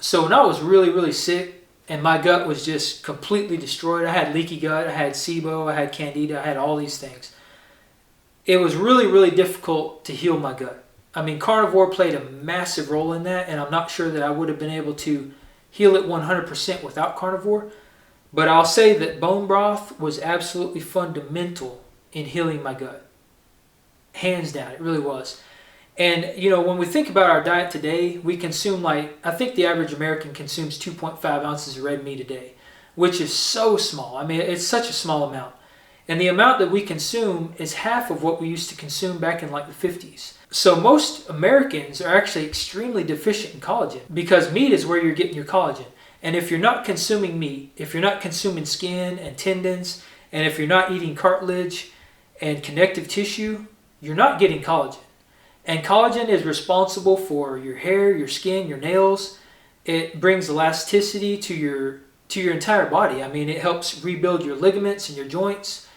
So when I was really, really sick and my gut was just completely destroyed, I had leaky gut, I had SIBO, I had candida, I had all these things. It was really, really difficult to heal my gut. I mean, carnivore played a massive role in that, and I'm not sure that I would have been able to heal it 100% without carnivore. But I'll say that bone broth was absolutely fundamental in healing my gut. Hands down, it really was. And, you know, when we think about our diet today, we consume I think the average American consumes 2.5 ounces of red meat a day, which is so small. I mean, it's such a small amount. And the amount that we consume is half of what we used to consume back in like the 50s. So most Americans are actually extremely deficient in collagen because meat is where you're getting your collagen. And if you're not consuming meat, if you're not consuming skin and tendons, and if you're not eating cartilage and connective tissue, you're not getting collagen. And collagen is responsible for your hair, your skin, your nails. It brings elasticity to your entire body. I mean, it helps rebuild your ligaments and your joints,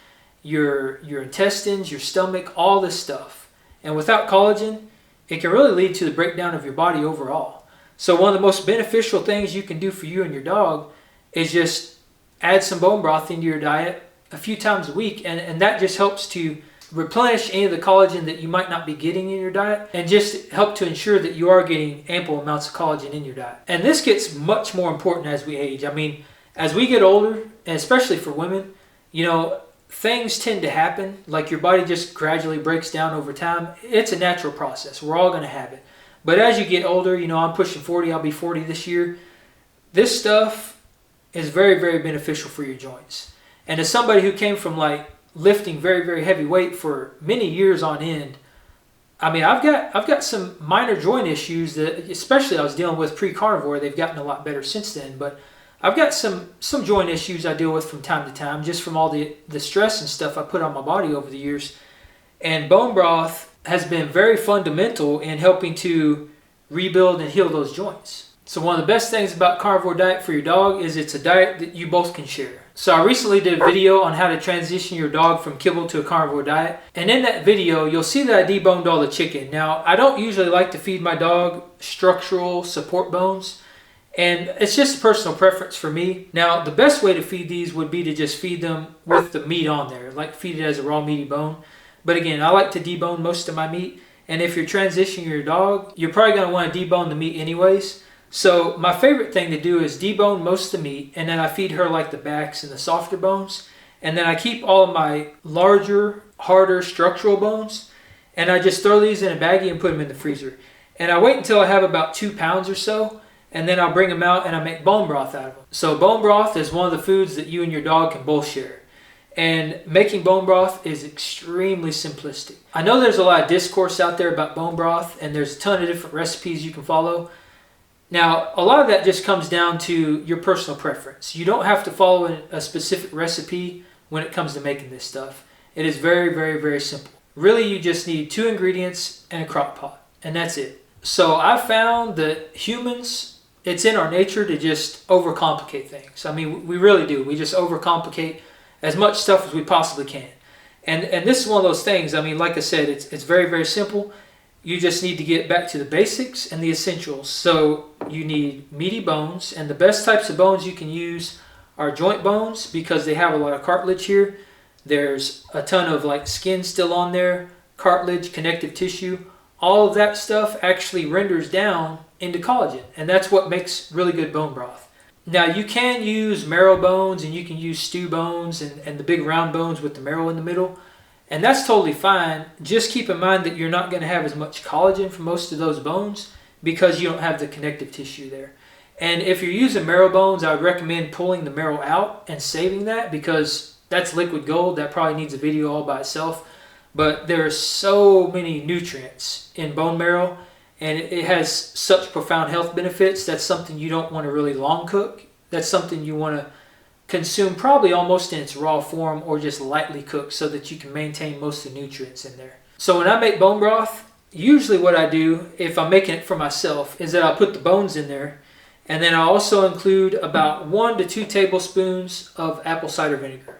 your intestines, your stomach, all this stuff. And without collagen, it can really lead to the breakdown of your body overall. So one of the most beneficial things you can do for you and your dog is just add some bone broth into your diet a few times a week. And that just helps to replenish any of the collagen that you might not be getting in your diet and just help to ensure that you are getting ample amounts of collagen in your diet. And this gets much more important as we age. I mean, as we get older, and especially for women, you know, things tend to happen, like your body just gradually breaks down over time. It's a natural process. We're all going to have it. But as you get older, you know, I'm pushing 40, I'll be 40 this year. This stuff is very, very beneficial for your joints. And as somebody who came from like lifting very, very heavy weight for many years on end, I mean, I've got some minor joint issues that, especially I was dealing with pre-carnivore. They've gotten a lot better since then, but I've got some joint issues I deal with from time to time, just from all the stress and stuff I put on my body over the years. And bone broth has been very fundamental in helping to rebuild and heal those joints. So one of the best things about carnivore diet for your dog is it's a diet that you both can share. So I recently did a video on how to transition your dog from kibble to a carnivore diet. And in that video, you'll see that I deboned all the chicken. Now, I don't usually like to feed my dog structural support bones. And it's just a personal preference for me. Now, the best way to feed these would be to just feed them with the meat on there, like feed it as a raw meaty bone. But again, I like to debone most of my meat. And if you're transitioning your dog, you're probably going to want to debone the meat anyways. So my favorite thing to do is debone most of the meat, and then I feed her like the backs and the softer bones. And then I keep all of my larger, harder structural bones, and I just throw these in a baggie and put them in the freezer. And I wait until I have about 2 pounds or so, and then I'll bring them out and I make bone broth out of them. So bone broth is one of the foods that you and your dog can both share. And making bone broth is extremely simplistic. I know there's a lot of discourse out there about bone broth, and there's a ton of different recipes you can follow. Now, a lot of that just comes down to your personal preference. You don't have to follow a specific recipe when it comes to making this stuff. It is very, very, very simple. Really, you just need 2 ingredients and a crock pot, and that's it. So I found that humans, it's in our nature to just overcomplicate things. I mean, we really do. We just overcomplicate as much stuff as we possibly can. And this is one of those things, I mean, like I said, it's very, very simple. You just need to get back to the basics and the essentials. So you need meaty bones, and the best types of bones you can use are joint bones because they have a lot of cartilage here. There's a ton of like skin still on there, cartilage, connective tissue. All of that stuff actually renders down into collagen, and that's what makes really good bone broth. Now, you can use marrow bones, and you can use stew bones and the big round bones with the marrow in the middle, and that's totally fine. Just keep in mind that you're not going to have as much collagen from most of those bones because you don't have the connective tissue there. And if you're using marrow bones, I would recommend pulling the marrow out and saving that because that's liquid gold. That probably needs a video all by itself. But there are so many nutrients in bone marrow, and it has such profound health benefits. That's something you don't want to really long cook. That's something you want to consume probably almost in its raw form or just lightly cook so that you can maintain most of the nutrients in there. So when I make bone broth, usually what I do, if I'm making it for myself, is that I'll put the bones in there, and then I'll also include about 1 to 2 tablespoons of apple cider vinegar.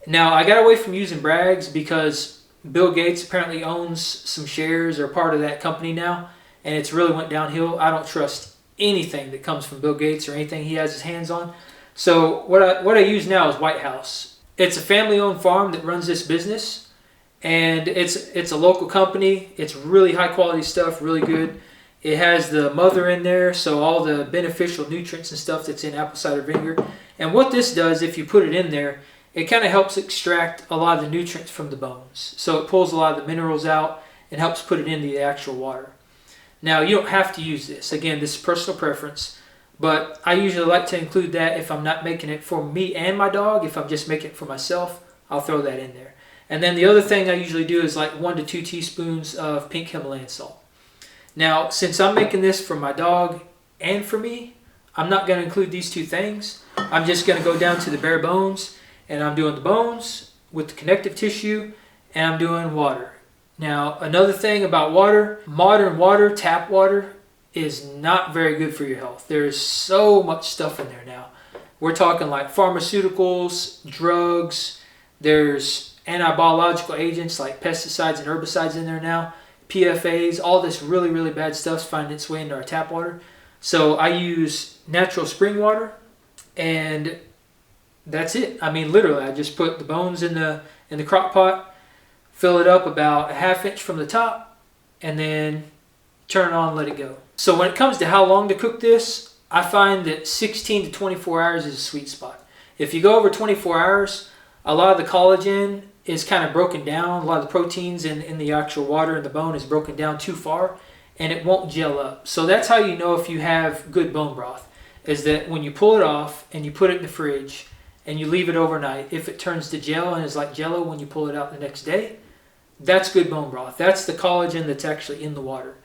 Now, I got away from using Bragg's because Bill Gates apparently owns some shares or part of that company now, and it's really went downhill. I don't trust anything that comes from Bill Gates or anything he has his hands on. So what I use now is White House. It's a family-owned farm that runs this business, and it's a local company. It's really high-quality stuff, really good. It has the mother in there, so all the beneficial nutrients and stuff that's in apple cider vinegar. And what this does, if you put it in there, it kind of helps extract a lot of the nutrients from the bones. So it pulls a lot of the minerals out and helps put it into the actual water. Now, you don't have to use this. Again, this is personal preference. But I usually like to include that if I'm not making it for me and my dog. If I'm just making it for myself, I'll throw that in there. And then the other thing I usually do is like 1 to 2 teaspoons of pink Himalayan salt. Now, since I'm making this for my dog and for me, I'm not going to include these two things. I'm just going to go down to the bare bones, and I'm doing the bones with the connective tissue, and I'm doing water. Now, another thing about water, modern water, tap water, is not very good for your health. There's so much stuff in there now. We're talking like pharmaceuticals, drugs, there's anti-biological agents like pesticides and herbicides in there now, PFAs, all this really, really bad stuff's finding its way into our tap water. So I use natural spring water, and that's it. I mean, literally, I just put the bones in the crock pot, fill it up about a ½ inch from the top, and then turn it on and let it go. So when it comes to how long to cook this, I find that 16 to 24 hours is a sweet spot. If you go over 24 hours, a lot of the collagen is kind of broken down. A lot of the proteins in the actual water in the bone is broken down too far, and it won't gel up. So that's how you know if you have good bone broth, is that when you pull it off and you put it in the fridge and you leave it overnight, if it turns to gel and is like jello when you pull it out the next day, that's good bone broth. That's the collagen that's actually in the water.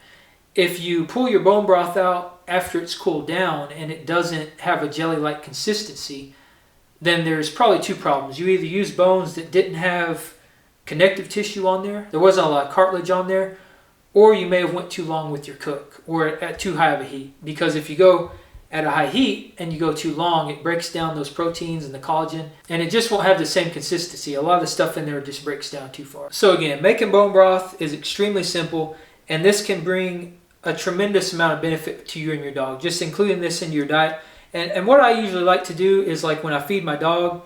If you pull your bone broth out after it's cooled down and it doesn't have a jelly-like consistency, then there's probably two problems. You either use bones that didn't have connective tissue on there wasn't a lot of cartilage on there, or you may have went too long with your cook or at too high of a heat. Because if you go at a high heat and you go too long, it breaks down those proteins and the collagen, and it just won't have the same consistency. A lot of the stuff in there just breaks down too far. So again, making bone broth is extremely simple, and this can bring a tremendous amount of benefit to you and your dog, just including this into your diet. And what I usually like to do is, like when I feed my dog,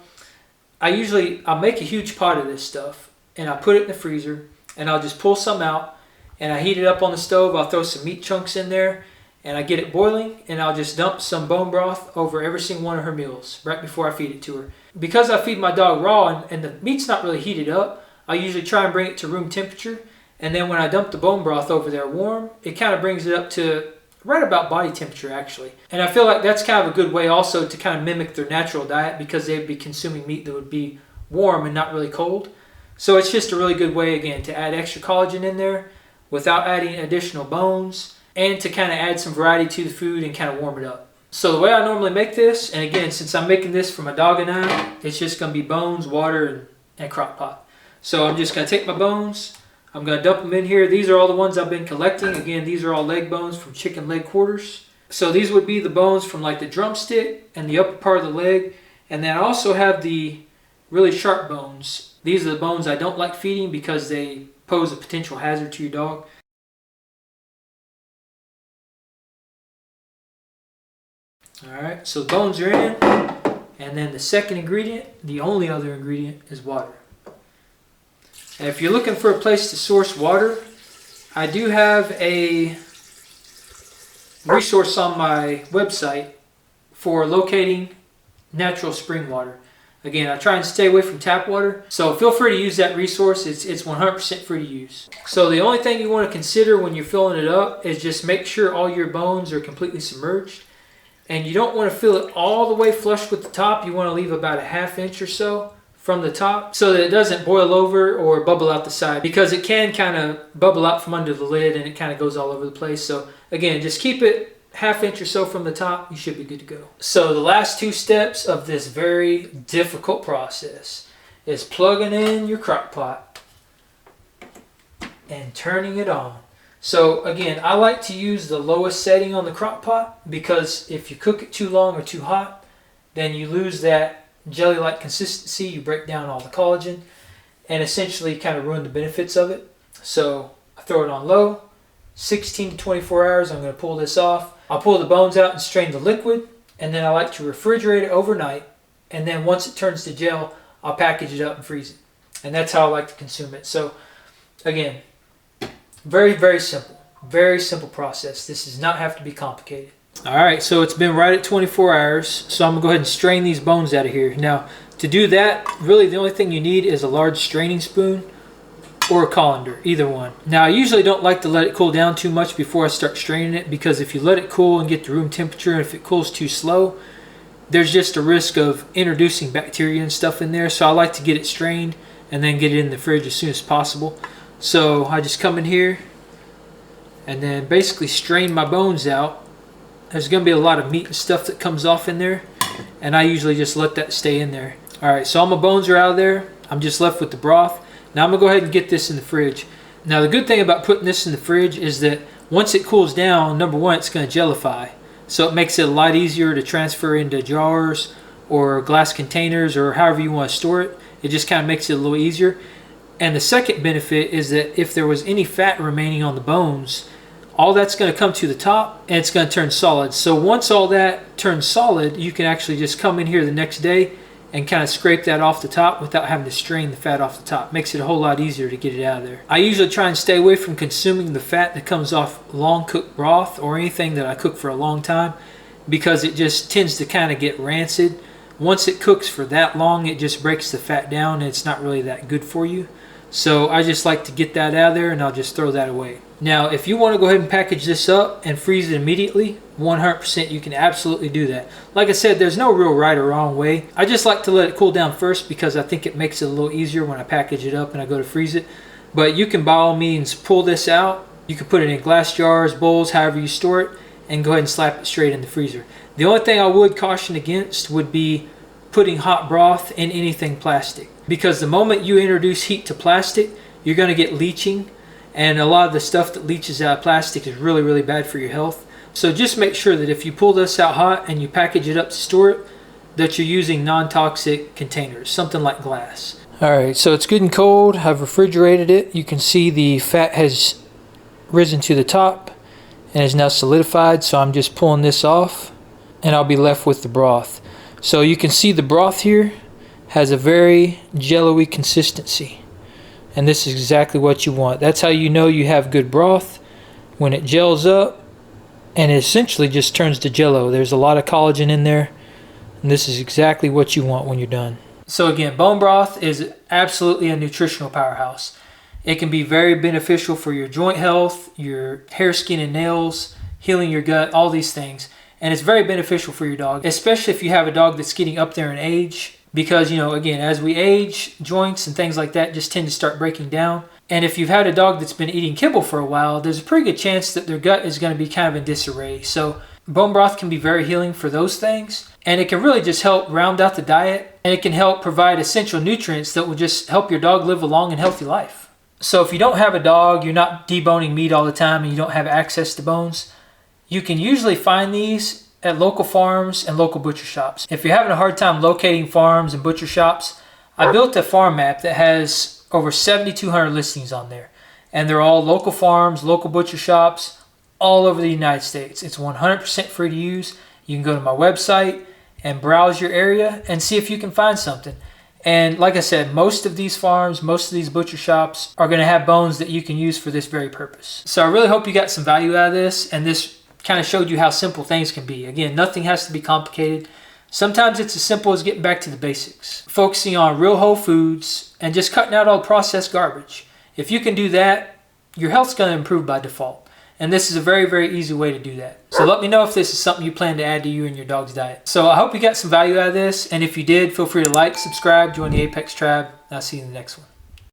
I'll make a huge pot of this stuff and I put it in the freezer, and I'll just pull some out and I heat it up on the stove. I'll throw some meat chunks in there and I get it boiling, and I'll just dump some bone broth over every single one of her meals right before I feed it to her. Because I feed my dog raw and the meat's not really heated up, I usually try and bring it to room temperature. And then when I dump the bone broth over there warm, it kind of brings it up to right about body temperature, actually. And I feel like that's kind of a good way also to kind of mimic their natural diet, because they'd be consuming meat that would be warm and not really cold. So it's just a really good way, again, to add extra collagen in there without adding additional bones, and to kind of add some variety to the food and kind of warm it up. So the way I normally make this, and again, since I'm making this for my dog and I, it's just going to be bones, water, and crock pot. So I'm just going to take my bones, I'm going to dump them in here. These are all the ones I've been collecting. Again, these are all leg bones from chicken leg quarters. So these would be the bones from like the drumstick and the upper part of the leg. And then I also have the really sharp bones. These are the bones I don't like feeding because they pose a potential hazard to your dog. Alright, so the bones are in. And then the second ingredient, the only other ingredient, is water. And if you're looking for a place to source water, I do have a resource on my website for locating natural spring water. Again, I try and stay away from tap water, so feel free to use that resource. It's 100% free to use. So the only thing you want to consider when you're filling it up is just make sure all your bones are completely submerged. And you don't want to fill it all the way flush with the top. You want to leave about a ½ inch or so from the top so that it doesn't boil over or bubble out the side, because it can kind of bubble out from under the lid and it kind of goes all over the place. So again, just keep it ½ inch or so from the top. You should be good to go. So the last two steps of this very difficult process is plugging in your crock pot and turning it on. So again, I like to use the lowest setting on the crock pot, because if you cook it too long or too hot, then you lose that jelly-like consistency. You break down all the collagen and essentially kind of ruin the benefits of it. So I throw it on low, 16 to 24 hours. I'm going to pull this off. I'll pull the bones out and strain the liquid, and then I like to refrigerate it overnight, and then once it turns to gel, I'll package it up and freeze it. And that's how I like to consume it. So again, very, very simple. Very simple process. This does not have to be complicated. All right, so it's been right at 24 hours. So I'm gonna go ahead and strain these bones out of here. Now, to do that, really the only thing you need is a large straining spoon or a colander, either one. Now, I usually don't like to let it cool down too much before I start straining it, because if you let it cool and get to room temperature, and if it cools too slow, there's just a risk of introducing bacteria and stuff in there. So I like to get it strained and then get it in the fridge as soon as possible. So I just come in here and then basically strain my bones out. There's going to be a lot of meat and stuff that comes off in there, and I usually just let that stay in there. Alright, so all my bones are out of there. I'm just left with the broth. Now I'm going to go ahead and get this in the fridge. Now the good thing about putting this in the fridge is that once it cools down, number one, it's going to gelify. So it makes it a lot easier to transfer into jars or glass containers or however you want to store it. It just kind of makes it a little easier. And the second benefit is that if there was any fat remaining on the bones, all that's going to come to the top and it's going to turn solid. So once all that turns solid, you can actually just come in here the next day and kind of scrape that off the top without having to strain the fat off the top. Makes it a whole lot easier to get it out of there. I usually try and stay away from consuming the fat that comes off long cooked broth or anything that I cook for a long time, because it just tends to kind of get rancid. Once it cooks for that long, it just breaks the fat down and it's not really that good for you. So I just like to get that out of there, and I'll just throw that away. Now, if you want to go ahead and package this up and freeze it immediately, 100% you can absolutely do that. Like I said, there's no real right or wrong way. I just like to let it cool down first because I think it makes it a little easier when I package it up and I go to freeze it. But you can by all means pull this out. You can put it in glass jars, bowls, however you store it, and go ahead and slap it straight in the freezer. The only thing I would caution against would be putting hot broth in anything plastic, because the moment you introduce heat to plastic, you're going to get leaching, and a lot of the stuff that leaches out of plastic is really, really bad for your health. So just make sure that if you pull this out hot and you package it up to store it, that you're using non-toxic containers, something like glass. Alright, so it's good and cold. I've refrigerated it. You can see the fat has risen to the top and is now solidified, so I'm just pulling this off and I'll be left with the broth. So you can see the broth here has a very jello-y consistency, and this is exactly what you want. That's how you know you have good broth, when it gels up and it essentially just turns to jello. There's a lot of collagen in there, and this is exactly what you want when you're done. So again, bone broth is absolutely a nutritional powerhouse. It can be very beneficial for your joint health, your hair, skin, and nails, healing your gut, all these things. And it's very beneficial for your dog, especially if you have a dog that's getting up there in age, because, you know, again, as we age, joints and things like that just tend to start breaking down. And if you've had a dog that's been eating kibble for a while, there's a pretty good chance that their gut is going to be kind of in disarray. So bone broth can be very healing for those things, and it can really just help round out the diet, and it can help provide essential nutrients that will just help your dog live a long and healthy life. So if you don't have a dog, you're not deboning meat all the time, and you don't have access to bones, you can usually find these at local farms and local butcher shops. If you're having a hard time locating farms and butcher shops, I built a farm map that has over 7,200 listings on there. And they're all local farms, local butcher shops, all over the United States. It's 100% free to use. You can go to my website and browse your area and see if you can find something. And like I said, most of these farms, most of these butcher shops are going to have bones that you can use for this very purpose. So I really hope you got some value out of this, and this kind of showed you how simple things can be. Again, nothing has to be complicated. Sometimes it's as simple as getting back to the basics, focusing on real whole foods and just cutting out all the processed garbage. If you can do that, your health's going to improve by default. And this is a very, very easy way to do that. So let me know if this is something you plan to add to you and your dog's diet. So I hope you got some value out of this, and if you did, feel free to like, subscribe, join the Apex Tribe, and I'll see you in the next one.